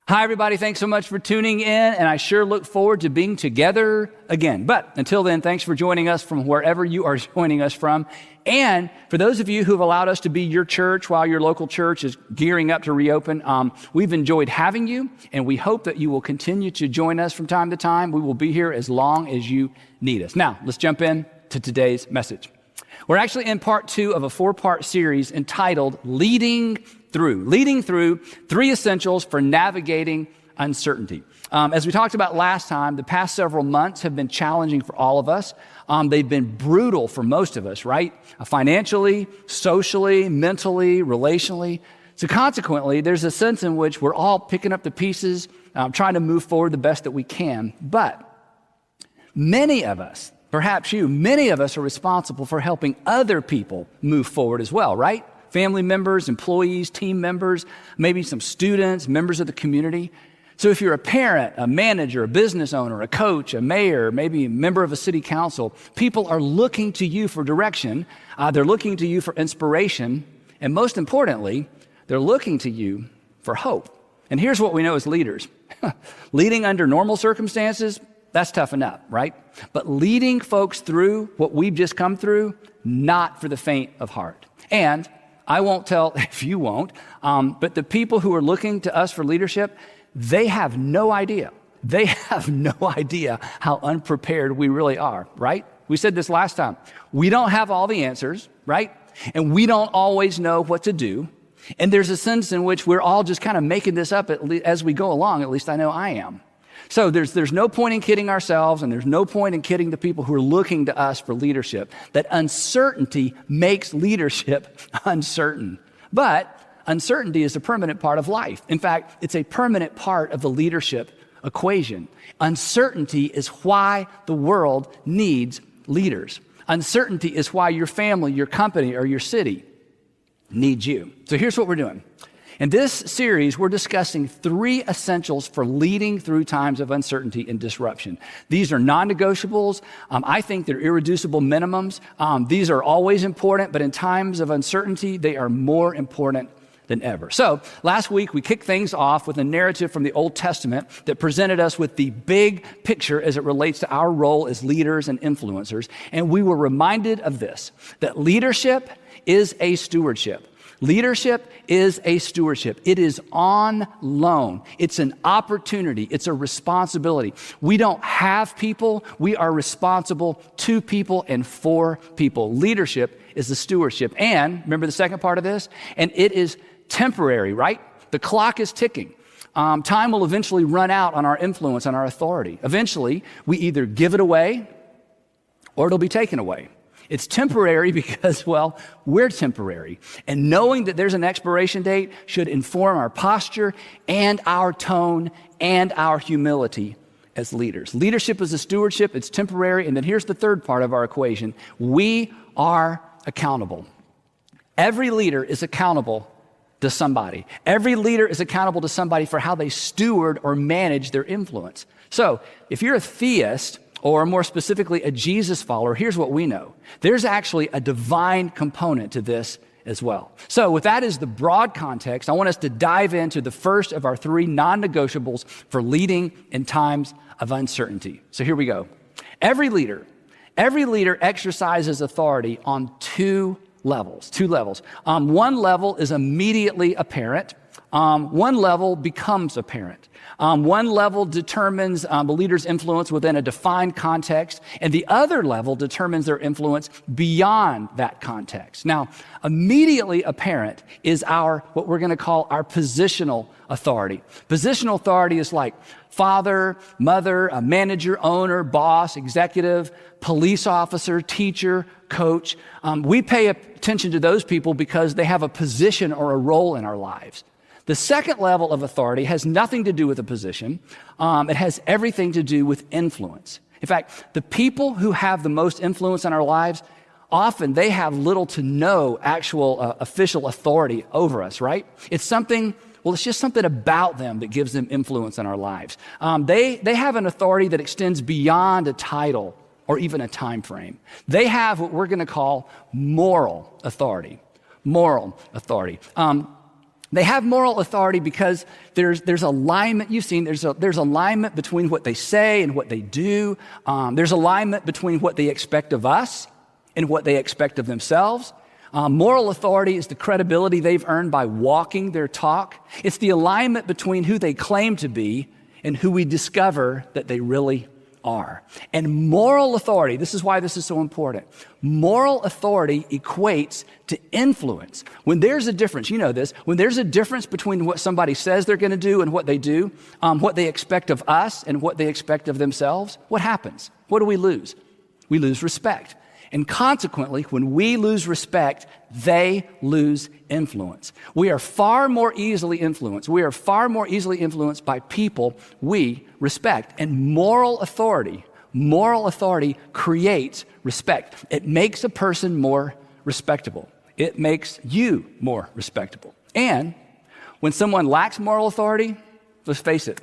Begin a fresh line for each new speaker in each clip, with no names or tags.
Hi, everybody. Thanks so much for tuning in, and I sure look forward to being together again. But until then, thanks for joining us from wherever you are joining us from. And for those of you who've allowed us to be your church while your local church is gearing up to reopen, we've enjoyed having you, and we hope that you will continue to join us from time to time. We will be here as long as you need us. Now, let's jump in to today's message. We're actually in part 2 of a 4-part series entitled Leading Through 3 Essentials for Navigating Uncertainty. As we talked about last time, the past several months have been challenging for all of us. They've been brutal for most of us, right? Financially, socially, mentally, relationally. So consequently, there's a sense in which we're all picking up the pieces, trying to move forward the best that we can. But many of us, perhaps you, many of us are responsible for helping other people move forward as well, right? Family members, employees, team members, maybe some students, members of the community. So if you're a parent, a manager, a business owner, a coach, a mayor, maybe a member of a city council, people are looking to you for direction. They're looking to you for inspiration. And most importantly, they're looking to you for hope. And here's what we know as leaders. Leading under normal circumstances, that's tough enough, right? But leading folks through what we've just come through, not for the faint of heart. And I won't tell if you won't, but the people who are looking to us for leadership, they have no idea. They have no idea how unprepared we really are, right? We said this last time. We don't have all the answers, right? And we don't always know what to do. And there's a sense in which we're all just kind of making this up as we go along. At least I know I am. So there's no point in kidding ourselves, and there's no point in kidding the people who are looking to us for leadership. That uncertainty makes leadership uncertain. But uncertainty is a permanent part of life. In fact, it's a permanent part of the leadership equation. Uncertainty is why the world needs leaders. Uncertainty is why your family, your company, or your city needs you. So here's what we're doing. In this series, we're discussing 3 essentials for leading through times of uncertainty and disruption. These are non-negotiables. I think they're irreducible minimums. These are always important, but in times of uncertainty, they are more important than ever. So last week, we kicked things off with a narrative from the Old Testament that presented us with the big picture as it relates to our role as leaders and influencers. And we were reminded of this, that leadership is a stewardship. Leadership is a stewardship. It is on loan. It's an opportunity. It's a responsibility. We don't have people. We are responsible to people and for people. Leadership is the stewardship. And remember the second part of this? And it is temporary, right? The clock is ticking. Time will eventually run out on our influence, on our authority. Eventually, we either give it away or it'll be taken away. It's temporary because, well, we're temporary. And knowing that there's an expiration date should inform our posture and our tone and our humility as leaders. Leadership is a stewardship. It's temporary. And then here's the third part of our equation. We are accountable. Every leader is accountable to somebody. Every leader is accountable to somebody for how they steward or manage their influence. So if you're a theist, or more specifically, a Jesus follower, here's what we know. There's actually a divine component to this as well. So with that as the broad context, I want us to dive into the first of our 3 non-negotiables for leading in times of uncertainty. So here we go. Every leader exercises authority on 2 levels. One level is immediately apparent. One level becomes apparent. One level determines the leader's influence within a defined context, and the other level determines their influence beyond that context. Now, immediately apparent is what we're going to call our positional authority. Positional authority is like father, mother, a manager, owner, boss, executive, police officer, teacher, coach. We pay attention to those people because they have a position or a role in our lives. The second level of authority has nothing to do with a position. It has everything to do with influence. In fact, the people who have the most influence in our lives, often they have little to no actual official authority over us, right? It's just something about them that gives them influence in our lives. They have an authority that extends beyond a title or even a time frame. They have what we're going to call moral authority. They have moral authority because there's alignment. You've seen there's alignment between what they say and what they do. There's alignment between what they expect of us and what they expect of themselves. Moral authority is the credibility they've earned by walking their talk. It's the alignment between who they claim to be and who we discover that they really are. And moral authority, this is why this is so important. Moral authority equates to influence. When there's a difference, you know this, when there's a difference between what somebody says they're going to do and what they do, what they expect of us and what they expect of themselves, what happens? What do we lose? We lose respect. And consequently, when we lose respect, they lose influence. We are far more easily influenced. We are far more easily influenced by people we respect. And moral authority creates respect. It makes a person more respectable. It makes you more respectable. And when someone lacks moral authority, let's face it,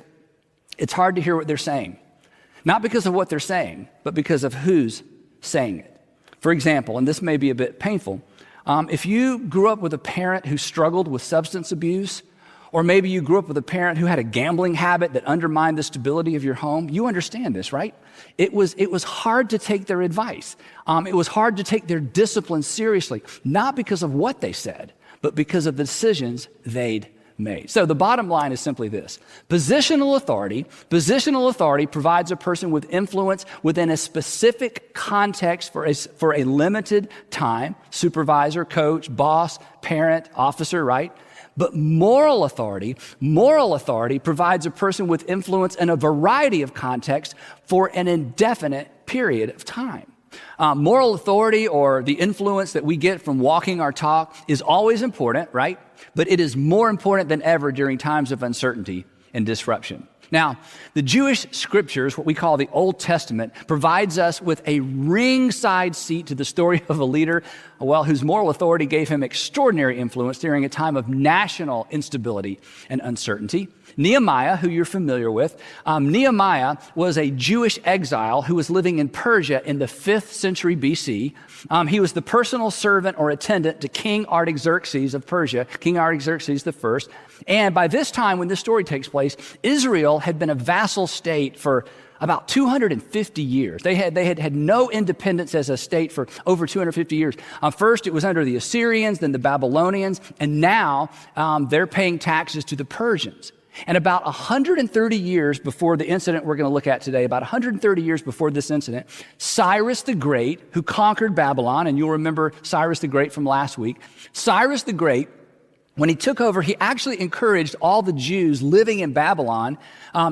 it's hard to hear what they're saying. Not because of what they're saying, but because of who's saying it. For example, and this may be a bit painful, if you grew up with a parent who struggled with substance abuse, or maybe you grew up with a parent who had a gambling habit that undermined the stability of your home, you understand this, right? It was hard to take their advice. It was hard to take their discipline seriously, not because of what they said, but because of the decisions they'd made. So the bottom line is simply this. Positional authority provides a person with influence within a specific context for a limited time, supervisor, coach, boss, parent, officer, right? But moral authority provides a person with influence in a variety of contexts for an indefinite period of time. Moral authority, or the influence that we get from walking our talk, is always important, right? But it is more important than ever during times of uncertainty and disruption. Now, the Jewish scriptures, what we call the Old Testament, provides us with a ringside seat to the story of a leader, whose moral authority gave him extraordinary influence during a time of national instability and uncertainty. Nehemiah, who you're familiar with, Nehemiah was a Jewish exile who was living in Persia in the 5th century BC. He was the personal servant or attendant to King Artaxerxes of Persia, King Artaxerxes I. And by this time, when this story takes place, Israel had been a vassal state for about 250 years. They had no independence as a state for over 250 years. First, it was under the Assyrians, then the Babylonians, and now they're paying taxes to the Persians. And about 130 years before the incident we're going to look at today, about 130 years before this incident, Cyrus the Great, who conquered Babylon, and you'll remember Cyrus the Great from last week, Cyrus the Great, when he took over, he actually encouraged all the Jews living in Babylon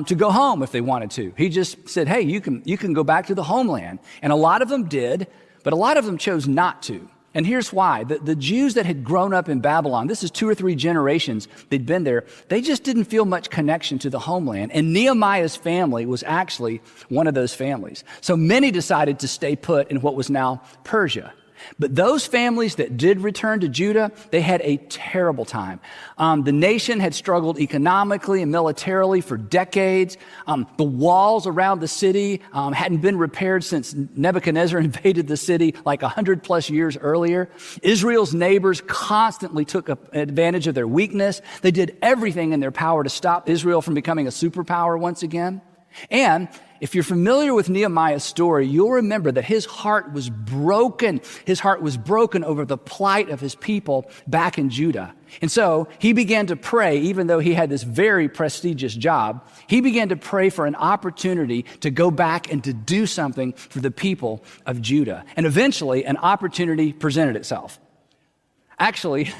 to go home if they wanted to. He just said, hey, you can go back to the homeland. And a lot of them did, but a lot of them chose not to. And here's why. The Jews that had grown up in Babylon, this is 2 or 3 generations they'd been there, they just didn't feel much connection to the homeland. And Nehemiah's family was actually one of those families. So many decided to stay put in what was now Persia. But those families that did return to Judah, they had a terrible time. The nation had struggled economically and militarily for decades. The walls around the city hadn't been repaired since Nebuchadnezzar invaded the city like 100 plus years earlier. Israel's neighbors constantly took advantage of their weakness. They did everything in their power to stop Israel from becoming a superpower once again. And if you're familiar with Nehemiah's story, you'll remember that his heart was broken. His heart was broken over the plight of his people back in Judah. And so he began to pray, even though he had this very prestigious job, he began to pray for an opportunity to go back and to do something for the people of Judah. And eventually an opportunity presented itself. Actually,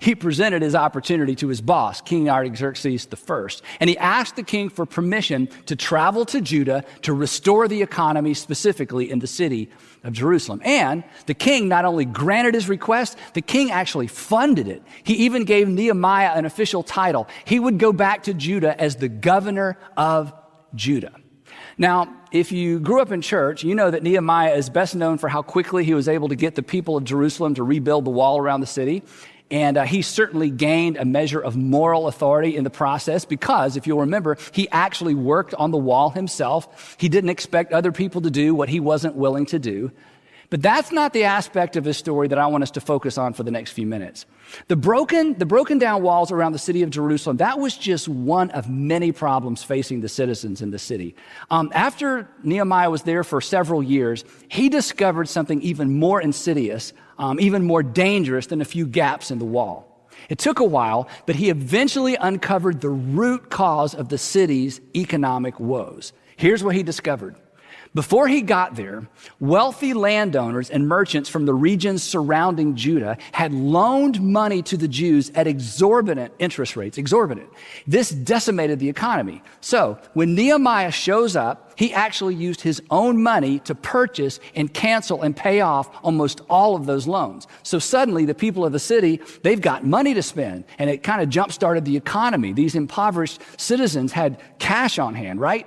he presented his opportunity to his boss, King Artaxerxes I, and he asked the king for permission to travel to Judah to restore the economy, specifically in the city of Jerusalem. And the king not only granted his request, the king actually funded it. He even gave Nehemiah an official title. He would go back to Judah as the governor of Judah. Now, if you grew up in church, you know that Nehemiah is best known for how quickly he was able to get the people of Jerusalem to rebuild the wall around the city. And he certainly gained a measure of moral authority in the process because, if you'll remember, he actually worked on the wall himself. He didn't expect other people to do what he wasn't willing to do. But that's not the aspect of his story that I want us to focus on for the next few minutes. The broken down walls around the city of Jerusalem, that was just one of many problems facing the citizens in the city. After Nehemiah was there for several years, he discovered something even more insidious, even more dangerous than a few gaps in the wall. It took a while, but he eventually uncovered the root cause of the city's economic woes. Here's what he discovered. Before he got there, wealthy landowners and merchants from the regions surrounding Judah had loaned money to the Jews at exorbitant interest rates, exorbitant. This decimated the economy. So when Nehemiah shows up, he actually used his own money to purchase and cancel and pay off almost all of those loans. So suddenly the people of the city, they've got money to spend, and it kind of jump-started the economy. These impoverished citizens had cash on hand, right?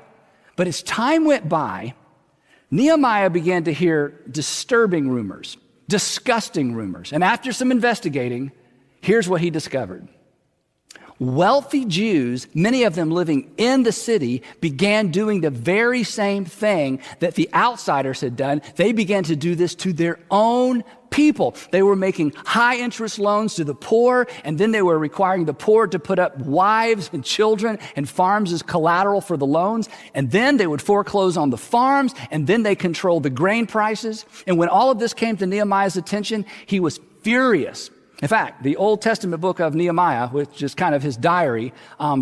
But as time went by, Nehemiah began to hear disturbing rumors, disgusting rumors. And after some investigating, here's what he discovered. Wealthy Jews, many of them living in the city, began doing the very same thing that the outsiders had done. They began to do this to their own people. They were making high interest loans to the poor, and then they were requiring the poor to put up wives and children and farms as collateral for the loans. And then they would foreclose on the farms, and then they controlled the grain prices. And when all of this came to Nehemiah's attention, he was furious. In fact, the Old Testament book of Nehemiah, which is kind of his diary,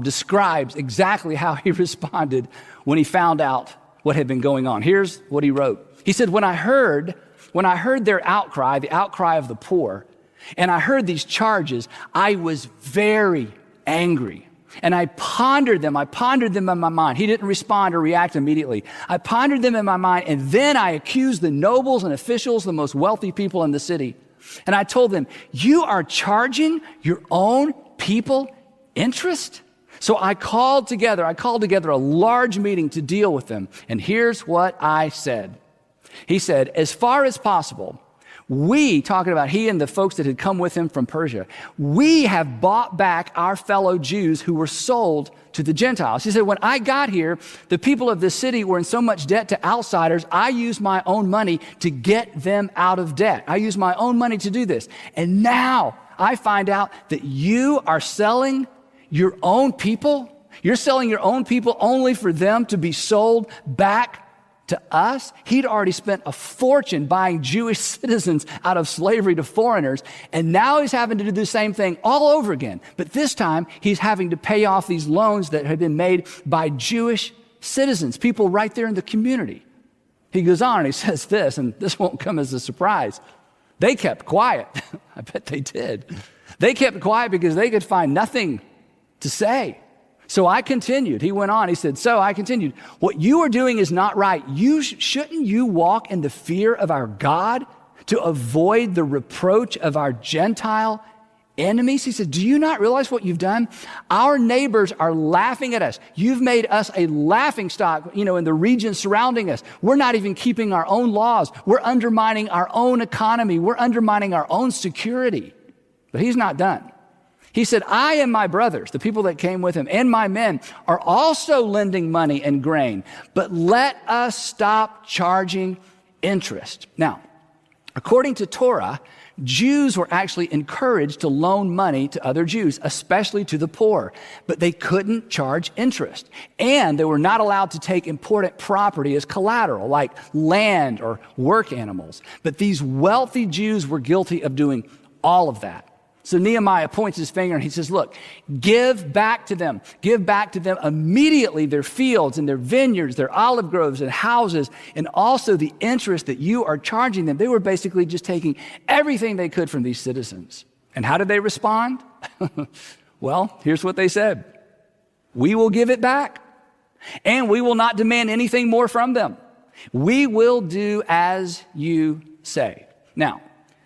describes exactly how he responded when he found out what had been going on. Here's what he wrote. He said, when I heard their outcry, the outcry of the poor, and I heard these charges, I was very angry. And I pondered them in my mind. He didn't respond or react immediately. I pondered them in my mind, and then I accused the nobles and officials, the most wealthy people in the city. And I told them, you are charging your own people interest? So I called together a large meeting to deal with them. And here's what I said. He said, as far as possible, we, talking about he and the folks that had come with him from Persia, we have bought back our fellow Jews who were sold to the Gentiles. He said, when I got here, the people of this city were in so much debt to outsiders, I used my own money to get them out of debt. I used my own money to do this. And now I find out that you are selling your own people. You're selling your own people only for them to be sold back to us. He'd already spent a fortune buying Jewish citizens out of slavery to foreigners, and now he's having to do the same thing all over again. But this time, he's having to pay off these loans that had been made by Jewish citizens, people right there in the community. He goes on and he says this, and this won't come as a surprise. They kept quiet. I bet they did. They kept quiet because they could find nothing to say. So I continued. He went on. He said, so I continued. What you are doing is not right. Shouldn't you walk in the fear of our God to avoid the reproach of our Gentile enemies? He said, do you not realize what you've done? Our neighbors are laughing at us. You've made us a laughing stock, in the region surrounding us. We're not even keeping our own laws. We're undermining our own economy. We're undermining our own security. But he's not done. He said, I and my brothers, the people that came with him, and my men are also lending money and grain, but let us stop charging interest. Now, according to Torah, Jews were actually encouraged to loan money to other Jews, especially to the poor, but they couldn't charge interest. And they were not allowed to take important property as collateral, like land or work animals. But these wealthy Jews were guilty of doing all of that. So Nehemiah points his finger and he says, look, give back to them immediately their fields and their vineyards, their olive groves and houses, and also the interest that you are charging them. They were basically just taking everything they could from these citizens. And how did they respond? Well, here's what they said. We will give it back, and we will not demand anything more from them. We will do as you say. Now,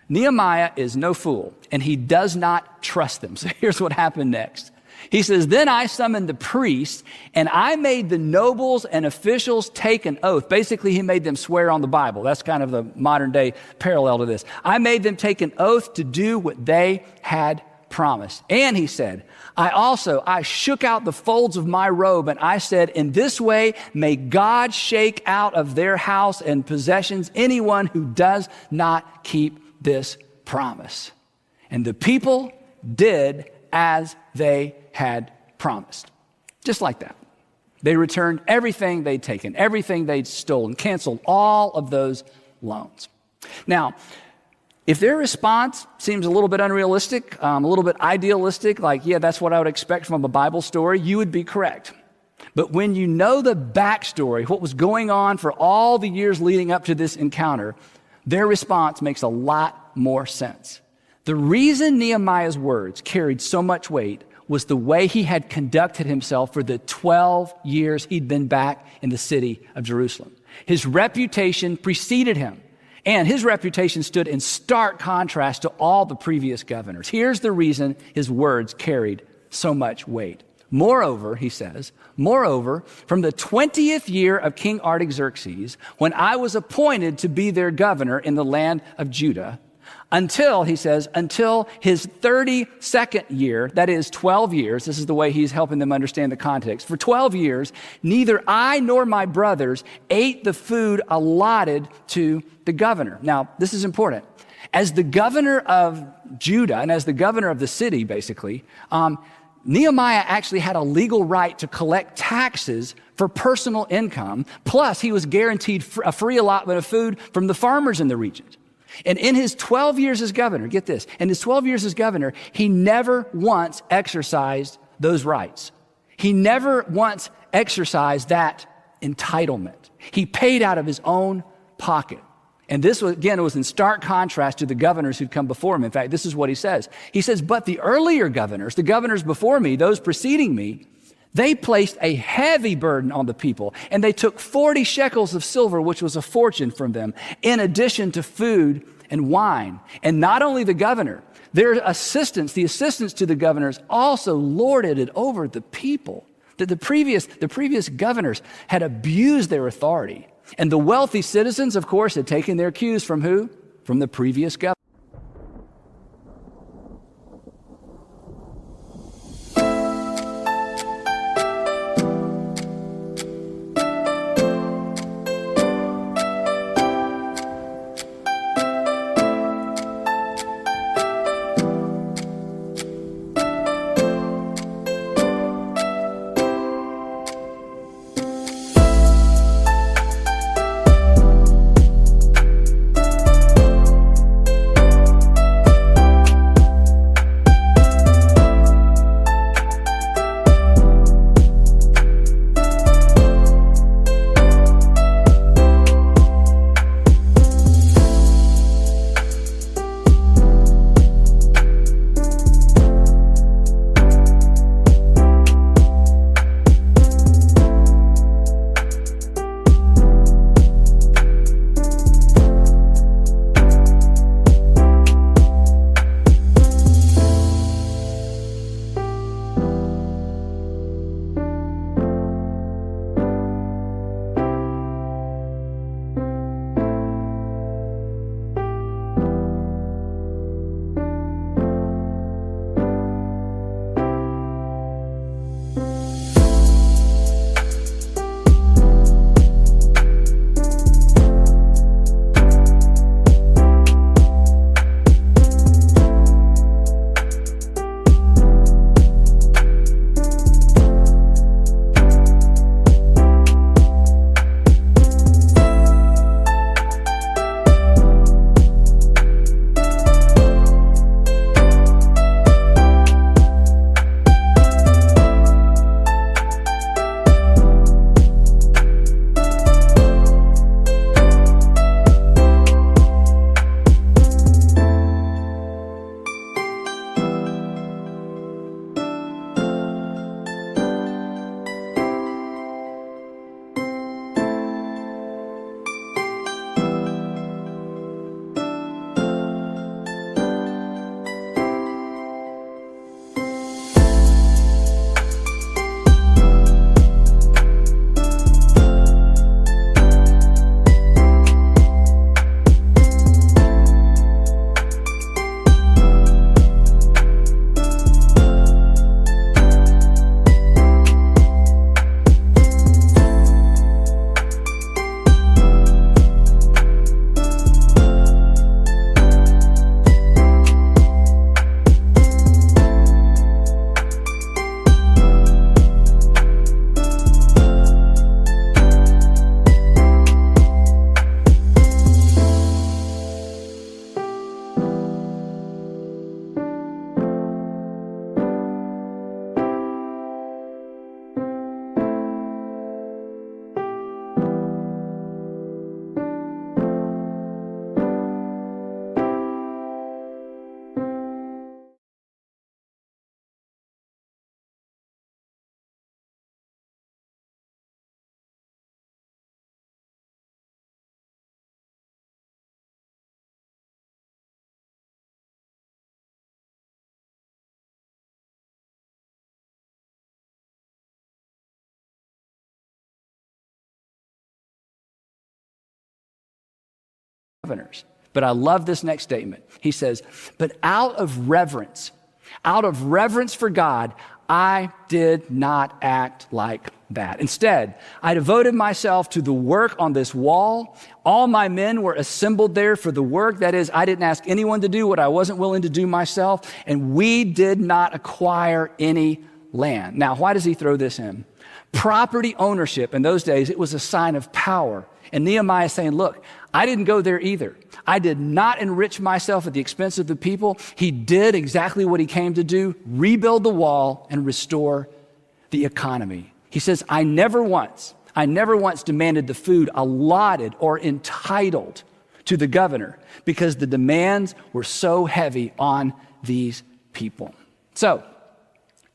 Nehemiah is no fool, and he does not trust them. So here's what happened next. He says, then I summoned the priests, and I made the nobles and officials take an oath. Basically, he made them swear on the Bible. That's kind of the modern day parallel to this. I made them take an oath to do what they had promised. And he said, I shook out the folds of my robe and I said, in this way, may God shake out of their house and possessions anyone who does not keep this promise. And the people did as they had promised. Just like that. They returned everything they'd taken, everything they'd stolen, canceled all of those loans. Now, if their response seems a little bit unrealistic, a little bit idealistic, like, yeah, that's what I would expect from a Bible story, you would be correct. But when you know the backstory, what was going on for all the years leading up to this encounter, their response makes a lot more sense. The reason Nehemiah's words carried so much weight was the way he had conducted himself for the 12 years he'd been back in the city of Jerusalem. His reputation preceded him. And his reputation stood in stark contrast to all the previous governors. Here's the reason his words carried so much weight. Moreover, he says, from the 20th year of King Artaxerxes, when I was appointed to be their governor in the land of Judah, until his 32nd year, that is 12 years, this is the way he's helping them understand the context. For 12 years, neither I nor my brothers ate the food allotted to the governor. Now, this is important. As the governor of Judah and as the governor of the city, basically, Nehemiah actually had a legal right to collect taxes for personal income. Plus, he was guaranteed a free allotment of food from the farmers in the region. And in his 12 years as governor, get this, in his 12 years as governor, he never once exercised those rights. He never once exercised that entitlement. He paid out of his own pocket. And this was, again, it was in stark contrast to the governors who'd come before him. In fact, this is what he says. He says, but the earlier governors, the governors before me, those preceding me, they placed a heavy burden on the people, and they took 40 shekels of silver, which was a fortune from them, in addition to food and wine. And not only the governor, their assistants, the assistants to the governors, also lorded it over the people. That the previous governors had abused their authority. And the wealthy citizens, of course, had taken their cues from who? From the previous governor. governors. But I love this next statement. He says, but out of reverence for God, I did not act like that. Instead, I devoted myself to the work on this wall. All my men were assembled there for the work. That is, I didn't ask anyone to do what I wasn't willing to do myself. And we did not acquire any land. Now, why does he throw this in? Property ownership in those days, it was a sign of power. And Nehemiah is saying, look, I didn't go there either. I did not enrich myself at the expense of the people. He did exactly what he came to do, rebuild the wall and restore the economy. He says, I never once demanded the food allotted or entitled to the governor because the demands were so heavy on these people. So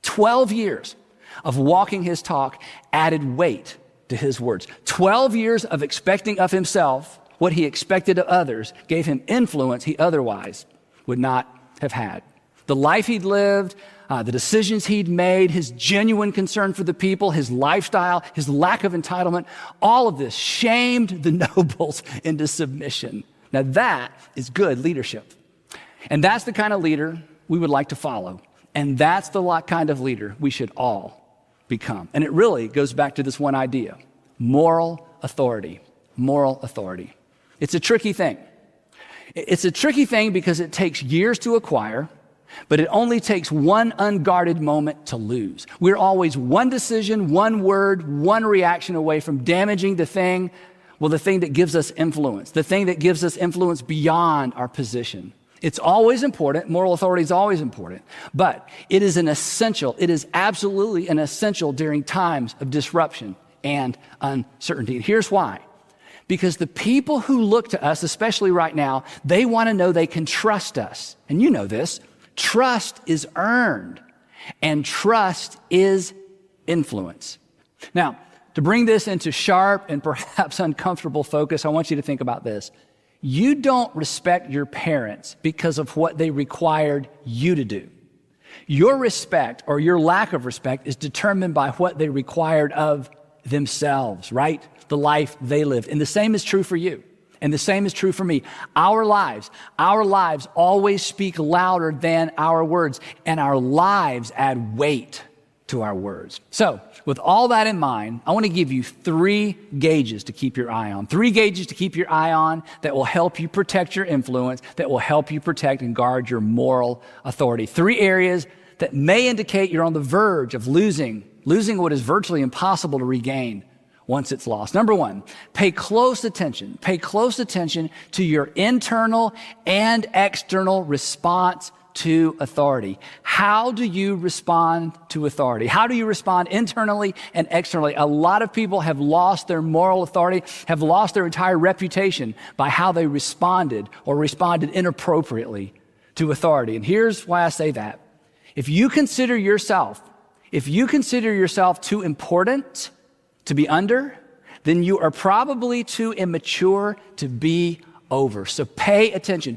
12 years of walking his talk added weight to his words. 12 years of expecting of himself what he expected of others gave him influence he otherwise would not have had. The life he'd lived, the decisions he'd made, his genuine concern for the people, his lifestyle, his lack of entitlement, all of this shamed the nobles into submission. Now that is good leadership. And that's the kind of leader we would like to follow. And that's the kind of leader we should all become. And it really goes back to this one idea, moral authority. Moral authority. It's a tricky thing. It's a tricky thing because it takes years to acquire, but it only takes one unguarded moment to lose. We're always one decision, one word, one reaction away from damaging the thing that gives us influence, the thing that gives us influence beyond our position. It's always important. Moral authority is always important, but it is absolutely an essential during times of disruption and uncertainty. And here's why. Because the people who look to us, especially right now, they want to know they can trust us. And you know this. Trust is earned, and trust is influence. Now, to bring this into sharp and perhaps uncomfortable focus, I want you to think about this. You don't respect your parents because of what they required you to do. Your respect or your lack of respect is determined by what they required of themselves, right? The life they lived. And the same is true for you. And the same is true for me. Our lives always speak louder than our words, and our lives add weight to our words. So, with all that in mind, I want to give you 3 gauges to keep your eye on. 3 gauges to keep your eye on that will help you protect your influence, that will help you protect and guard your moral authority. 3 areas that may indicate you're on the verge of losing what is virtually impossible to regain once it's lost. Number 1, pay close attention to your internal and external response to authority. How do you respond to authority? How do you respond internally and externally? A lot of people have lost their moral authority, have lost their entire reputation by how they responded inappropriately to authority. And here's why I say that. If you consider yourself too important to be under, then you are probably too immature to be over. So pay attention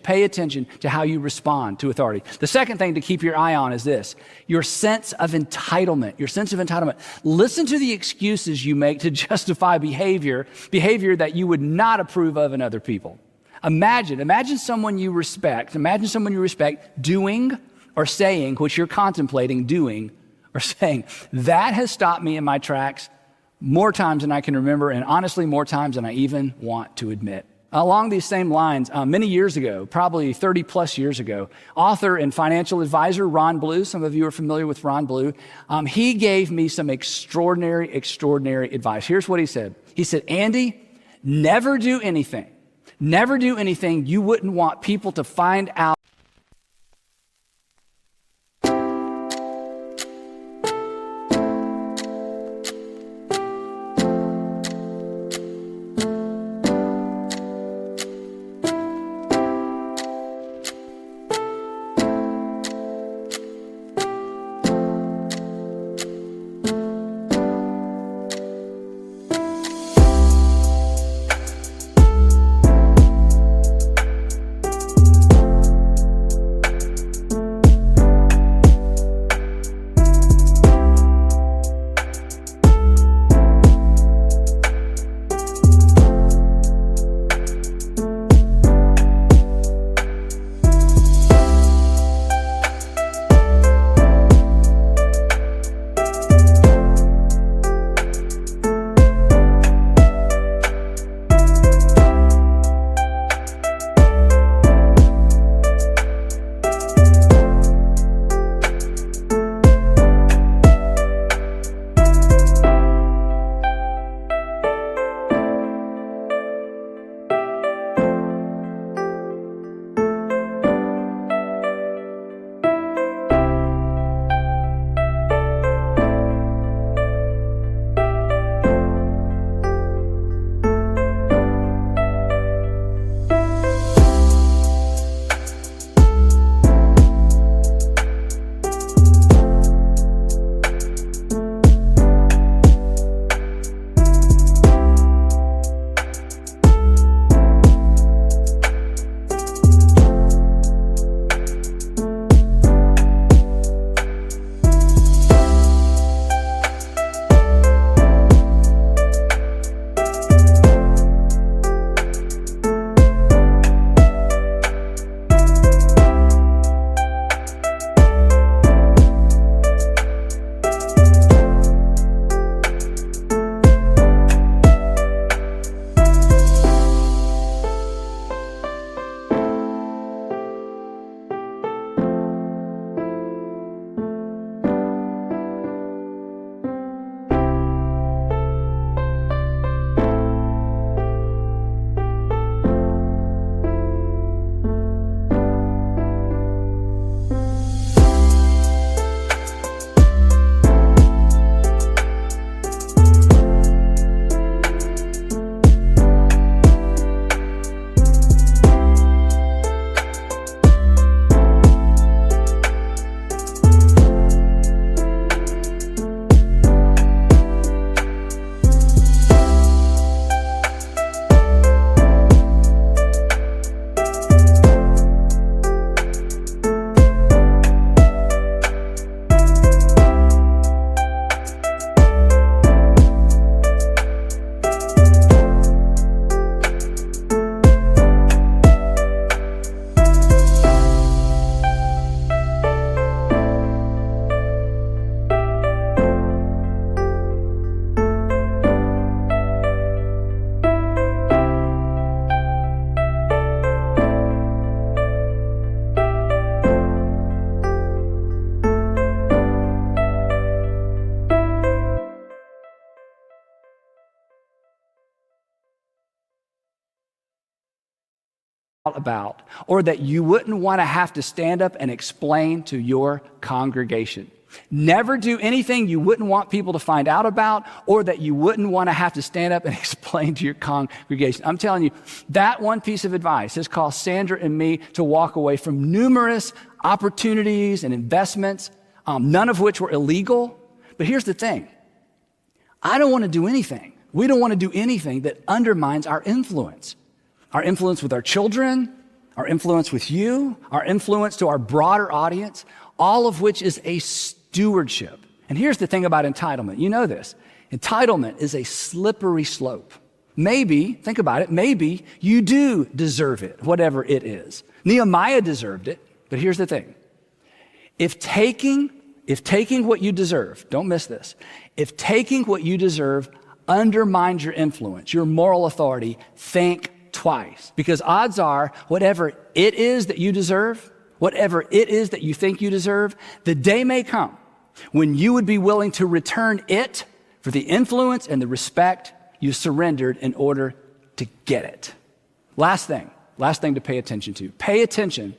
to how you respond to authority. The second thing to keep your eye on is this, your sense of entitlement. Listen to the excuses you make to justify behavior that you would not approve of in other people. Imagine someone you respect doing or saying what you're contemplating doing or saying. That has stopped me in my tracks more times than I can remember, and honestly, more times than I even want to admit. Along these same lines, many years ago, probably 30 plus years ago, author and financial advisor Ron Blue, some of you are familiar with Ron Blue, he gave me some extraordinary advice. Here's what he said. He said, Andy, never do anything you wouldn't want people to find out. about, or that you wouldn't want to have to stand up and explain to your congregation. Never do anything you wouldn't want people to find out about, or that you wouldn't want to have to stand up and explain to your congregation. I'm telling you, that one piece of advice has caused Sandra and me to walk away from numerous opportunities and investments, none of which were illegal. But here's the thing. I don't want to do anything. We don't want to do anything that undermines our influence with our children, our influence with you, our influence to our broader audience, all of which is a stewardship. And here's the thing about entitlement. You know this. Entitlement is a slippery slope. Maybe, think about it, maybe you do deserve it, whatever it is. Nehemiah deserved it, but here's the thing. If taking what you deserve, don't miss this, if taking what you deserve undermines your influence, your moral authority, think twice. Because odds are, whatever it is that you deserve, whatever it is that you think you deserve, the day may come when you would be willing to return it for the influence and the respect you surrendered in order to get it. Last thing to pay attention to. Pay attention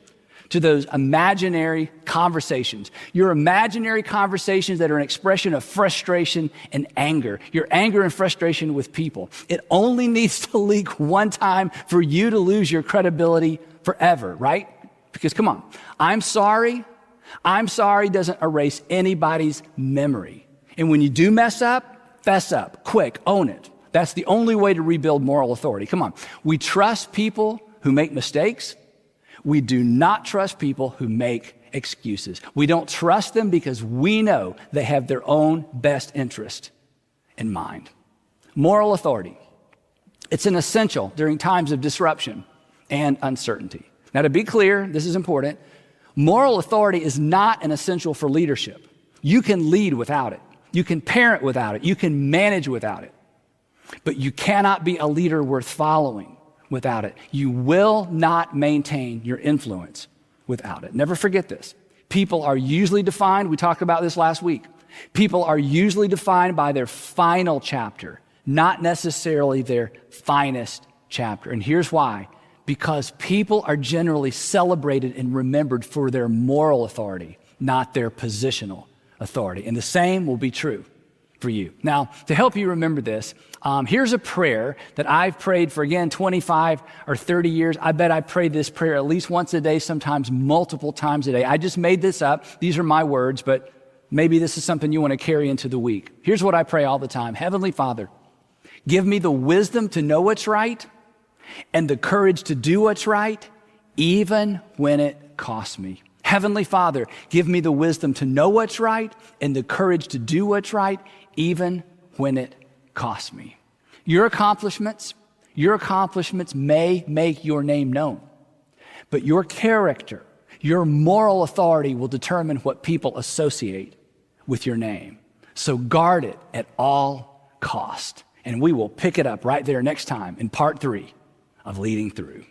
to those imaginary conversations. Your imaginary conversations that are an expression of frustration and anger. Your anger and frustration with people. It only needs to leak one time for you to lose your credibility forever, right? Because come on, I'm sorry doesn't erase anybody's memory. And when you do mess up, fess up, quick, own it. That's the only way to rebuild moral authority. Come on, we trust people who make mistakes. We do not trust people who make excuses. We don't trust them because we know they have their own best interest in mind. Moral authority. It's an essential during times of disruption and uncertainty. Now, to be clear, this is important. Moral authority is not an essential for leadership. You can lead without it. You can parent without it. You can manage without it. But you cannot be a leader worth following without it. You will not maintain your influence without it. Never forget this. People are usually defined, we talked about this last week, people are usually defined by their final chapter, not necessarily their finest chapter. And here's why. Because people are generally celebrated and remembered for their moral authority, not their positional authority. And the same will be true for you. Now, to help you remember this, here's a prayer that I've prayed for, again, 25 or 30 years. I bet I prayed this prayer at least once a day, sometimes multiple times a day. I just made this up. These are my words, but maybe this is something you want to carry into the week. Here's what I pray all the time. Heavenly Father, give me the wisdom to know what's right and the courage to do what's right, even when it costs me. Heavenly Father, give me the wisdom to know what's right and the courage to do what's right, even when it costs me. Your accomplishments may make your name known, but your character, your moral authority will determine what people associate with your name. So guard it at all cost. And we will pick it up right there next time in part 3 of Leading Through.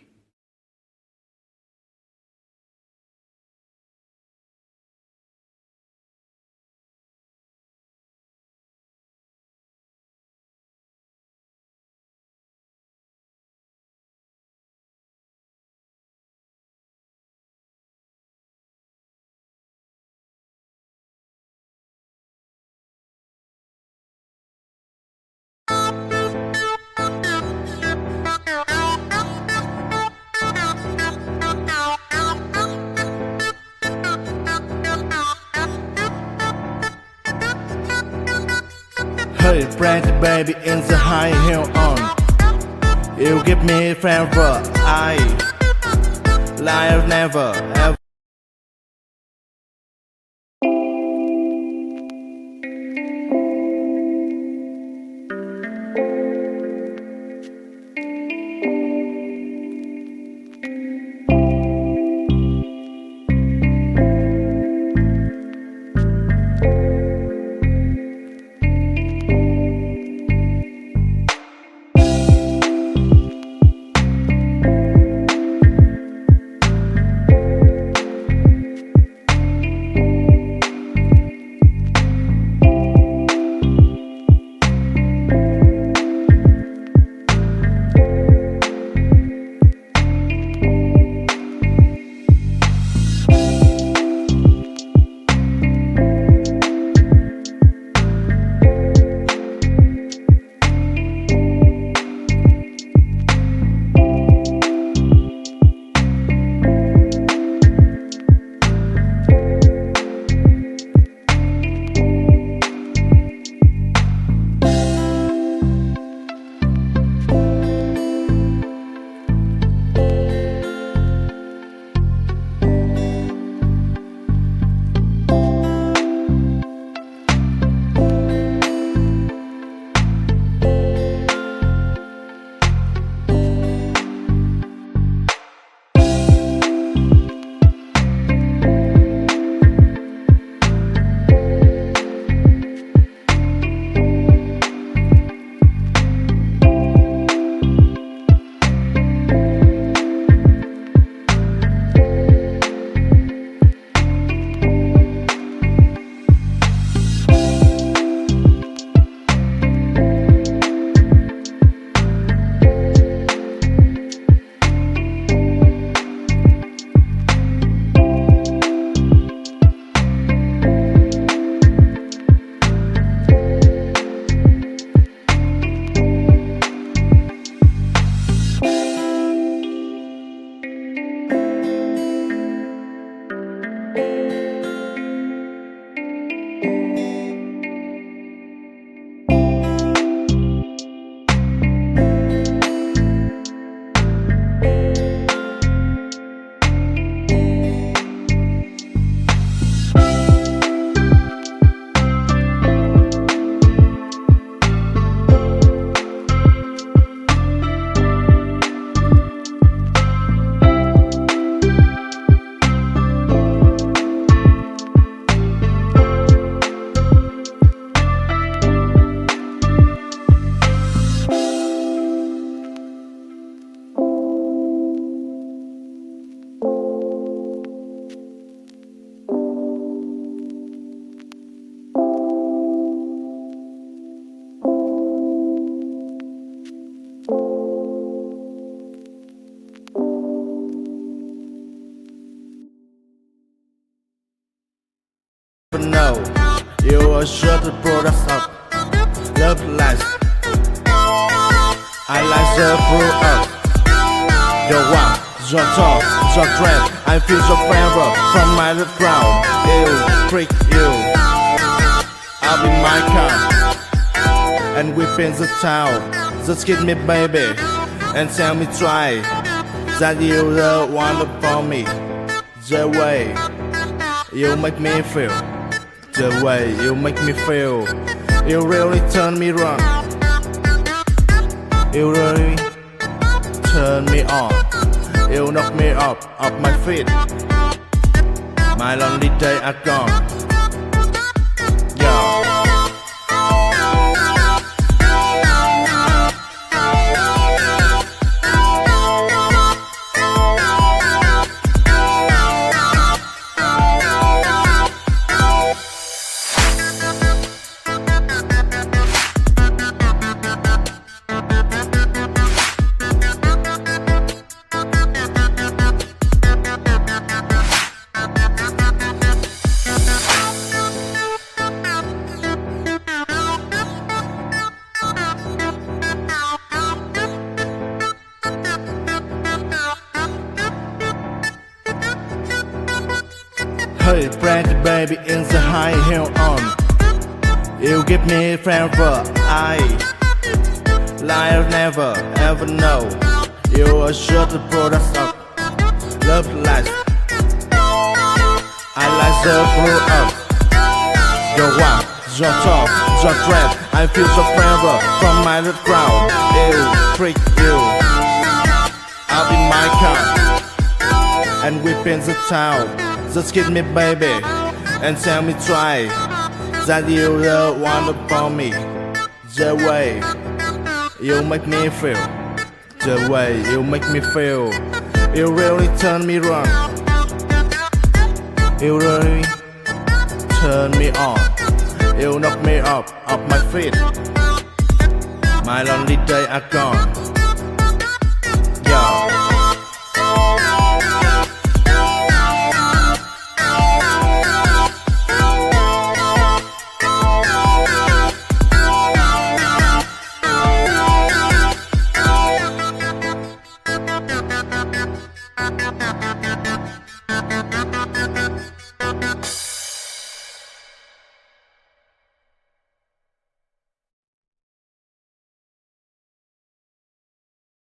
Hey, Brand baby in the high heel on. You give me forever. I live never ever. the products of love life. I like the product. Your walk, your talk, your trend. I feel your favor from my ground. You freak you. I'll be my car, and we in the town. Just give me baby, and tell me try that you the one for me. The way you make me feel, the way you make me feel, you really turn me wrong. You really turn me on. You knock me up off my feet. My lonely days are gone. Yeah. Hey, brandy baby in the high heel on. You give me forever. I'll never ever know. You are sure the products of love life. I like the fruit of your walk, your talk, your trend. I feel so forever from my ground. You freak you. I'll be my car, and we in the town. Just give me baby, and tell me try that you the one for me. The way you make me feel, the way you make me feel, you really turn me wrong. You really turn me on. You knock me up off my feet. My lonely days are gone. Yeah.